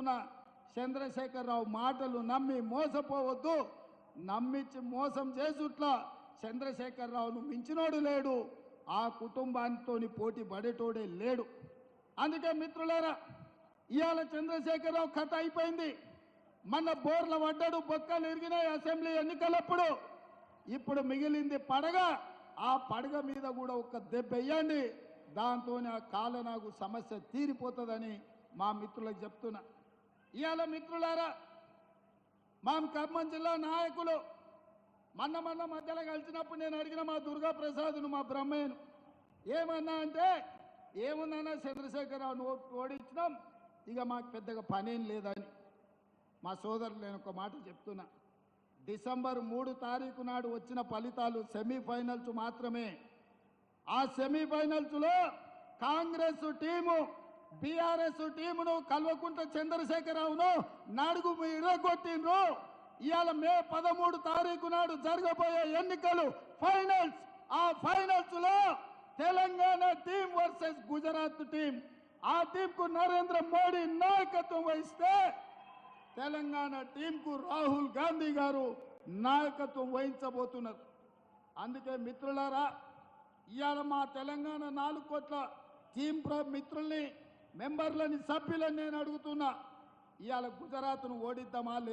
చెప్తున్నా, చంద్రశేఖరరావు మాటలు నమ్మి మోసపోవద్దు. నమ్మించి మోసం చేసుట్లా చంద్రశేఖరరావును మించినోడు లేడు, ఆ కుటుంబానితో పోటీ పడేటోడే లేడు. అందుకే మిత్రులారా, ఇవాళ చంద్రశేఖరరావు కథ అయిపోయింది. మన బోర్ల పడ్డాడు, బొక్కలు ఇరిగినాయి అసెంబ్లీ ఎన్నికలప్పుడు. ఇప్పుడు మిగిలింది పడగ. ఆ పడగ మీద కూడా ఒక దెబ్బ వేయండి, దాంతో ఆ కాలనాగు సమస్య తీరిపోతుందని మా మిత్రులకు చెప్తున్నా. ఇవాళ మిత్రులారా, మా ఖమ్మం జిల్లా నాయకులు మొన్న మధ్యలో కలిసినప్పుడు నేను అడిగిన మా దుర్గా ప్రసాద్ను, మా బ్రహ్మయ్యను, ఏమన్నా అంటే, ఏముందన్నా చంద్రశేఖరరావు ఓడించినాం, ఇక మాకు పెద్దగా పనేం లేదని. మా సోదరులు నేను ఒక మాట చెప్తున్నా, డిసెంబర్ 3 తారీఖు నాడు వచ్చిన ఫలితాలు సెమీఫైనల్స్ మాత్రమే. ఆ సెమీఫైనల్స్లో కాంగ్రెస్ టీము బీఆర్ఎస్ టీమును కల్వకుంట్ల చంద్రశేఖరరావును నాడుగు ఇరగొట్టిండ్రు. ఇవాళ మే 13 తారీఖు నాడు జరగబోయే ఎన్నికలు ఫైనల్స్. ఆ ఫైనల్స్ లో Telangana team versus Gujarat team. ఆ టీంకు నరేంద్ర మోడీ నాయకత్వం వహిస్తే తెలంగాణ టీంకు రాహుల్ గాంధీ గారు నాయకత్వం వహించబోతున్నారు. అందుకే మిత్రులారా, ఇవాళ మా తెలంగాణ 4 కోట్ల టీం మిత్రుల్ని, మెంబర్లని, సభ్యులని నేను అడుగుతున్నా, ఇవాళ గుజరాత్ను ఓడిద్దామా